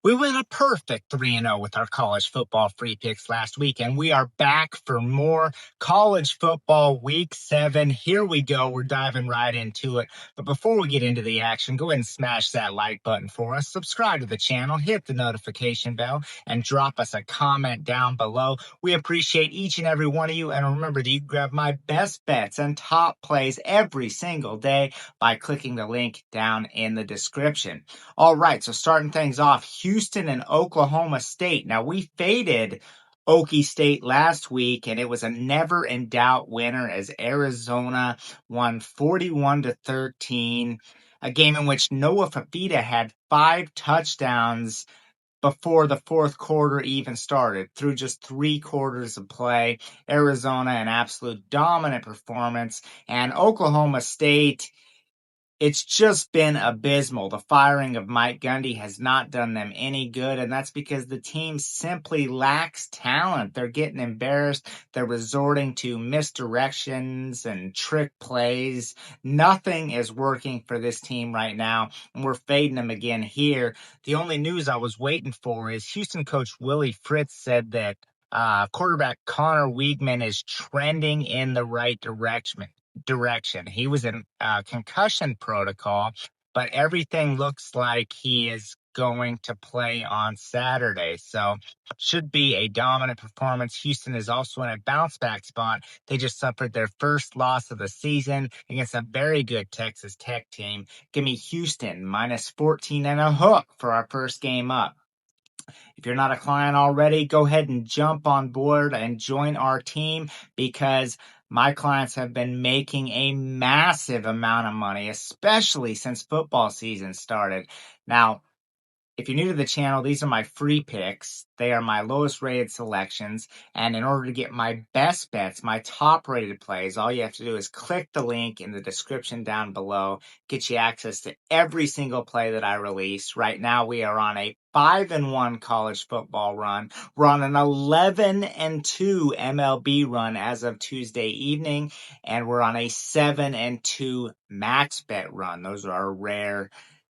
We went a perfect 3-0 with our college football free picks last week, and we are back for more college football week 7. Here we go. We're diving right into it. But before we get into the action, go ahead and smash that like button for us. Subscribe to the channel, hit the notification bell, and drop us a comment down below. We appreciate each and every one of you. And remember that you can grab my best bets and top plays every single day by clicking the link down in the description. All right, so starting things off, Houston and Oklahoma State. Now, we faded Okie State last week, and it was a never-in-doubt winner as Arizona won 41-13, a game in which Noah Fafita had 5 touchdowns before the fourth quarter even started. Through just 3 quarters of play, Arizona, an absolute dominant performance, and Oklahoma State, it's just been abysmal. The firing of Mike Gundy has not done them any good, and that's because the team simply lacks talent. They're getting embarrassed. They're resorting to misdirections and trick plays. Nothing is working for this team right now, and we're fading them again here. The only news I was waiting for is Houston coach Willie Fritz said that quarterback Connor Weigman is trending in the right direction. He was in concussion protocol, but everything looks like he is going to play on Saturday. So should be a dominant performance. Houston is also in a bounce back spot. They just suffered their first loss of the season against a very good Texas Tech team. Give me Houston minus 14 and a hook for our first game up. If you're not a client already, go ahead and jump on board and join our team, because my clients have been making a massive amount of money, especially since football season started. Now, if you're new to the channel, these are my free picks. They are my lowest rated selections. And in order to get my best bets, my top rated plays, all you have to do is click the link in the description down below, get you access to every single play that I release. Right now, we are on a 5-1 college football run. We're on an 11-2 MLB run as of Tuesday evening. And we're on a 7-2 max bet run. Those are rare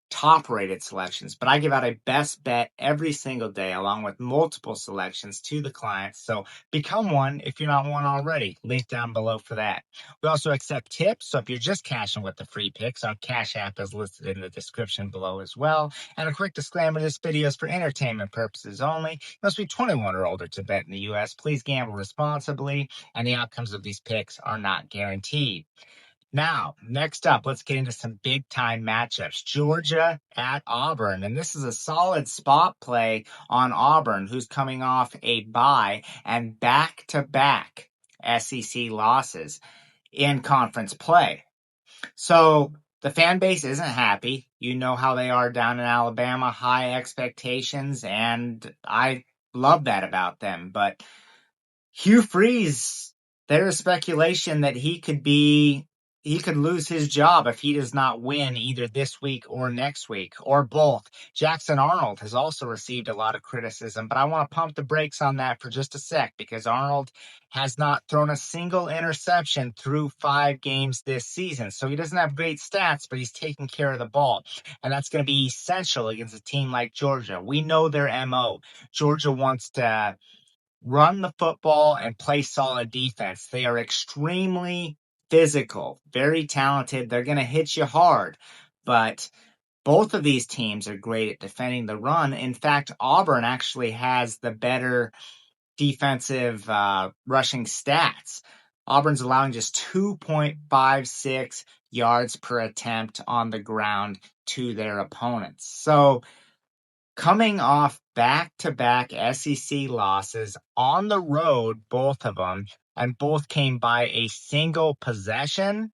top rated selections, but I give out a best bet every single day along with multiple selections to the clients. So become one if you're not one already. Link down below for that. We also accept tips. So if you're just cashing with the free picks, our Cash App is listed in the description below as well. And a quick disclaimer, this video is for entertainment purposes only. You must be 21 or older to bet in the US. Please gamble responsibly, and the outcomes of these picks are not guaranteed. Now, next up, let's get into some big-time matchups. Georgia at Auburn, and this is a solid spot play on Auburn, who's coming off a bye and back-to-back SEC losses in conference play. So the fan base isn't happy. You know how they are down in Alabama, high expectations, and I love that about them. But Hugh Freeze, there is speculation that he could lose his job if he does not win either this week or next week, or both. Jackson Arnold has also received a lot of criticism, but I want to pump the brakes on that for just a sec, because Arnold has not thrown a single interception through 5 games this season. So he doesn't have great stats, but he's taking care of the ball. And that's going to be essential against a team like Georgia. We know their MO. Georgia wants to run the football and play solid defense. They are extremely physical, very talented. They're going to hit you hard, but both of these teams are great at defending the run. In fact, Auburn actually has the better defensive rushing stats. Auburn's allowing just 2.56 yards per attempt on the ground to their opponents. So coming off back-to-back SEC losses on the road, both of them, and both came by a single possession,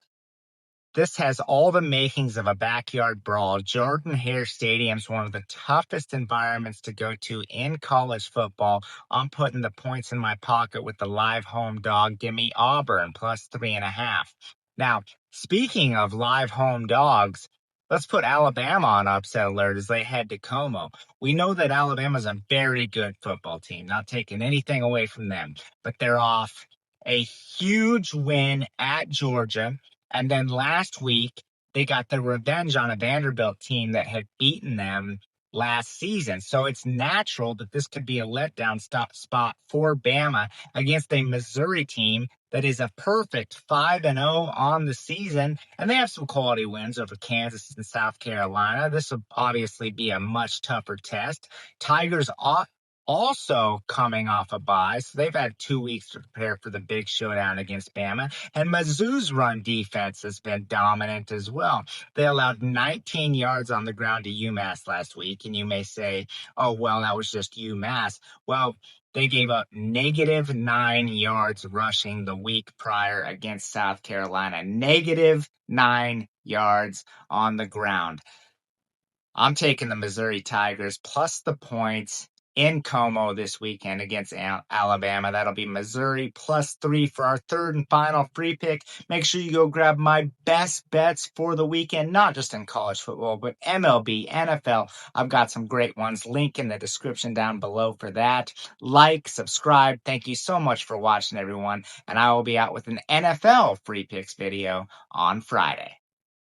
this has all the makings of a backyard brawl. Jordan-Hare Stadium is one of the toughest environments to go to in college football. I'm putting the points in my pocket with the live home dog. Give me Auburn plus 3.5. Now, speaking of live home dogs, let's put Alabama on upset alert as they head to Como. We know that Alabama's a very good football team, not taking anything away from them, but they're off a huge win at Georgia. And then last week, they got their revenge on a Vanderbilt team that had beaten them last season. So it's natural that this could be a letdown spot for Bama against a Missouri team that is a perfect 5-0 on the season. And they have some quality wins over Kansas and South Carolina. This will obviously be a much tougher test. Tigers also coming off a bye, so they've had 2 weeks to prepare for the big showdown against Bama. And Mizzou's run defense has been dominant as well. They allowed 19 yards on the ground to UMass last week, and you may say, oh, well, that was just UMass. Well, they gave up -9 yards rushing the week prior against South Carolina. -9 yards on the ground. I'm taking the Missouri Tigers plus the points in Como this weekend against Alabama. That'll be Missouri +3 for our third and final free pick. Make sure you go grab my best bets for the weekend, not just in college football, but MLB, NFL. I've got some great ones. Link in the description down below for that. Like, subscribe. Thank you so much for watching, everyone. And I will be out with an NFL free picks video on Friday.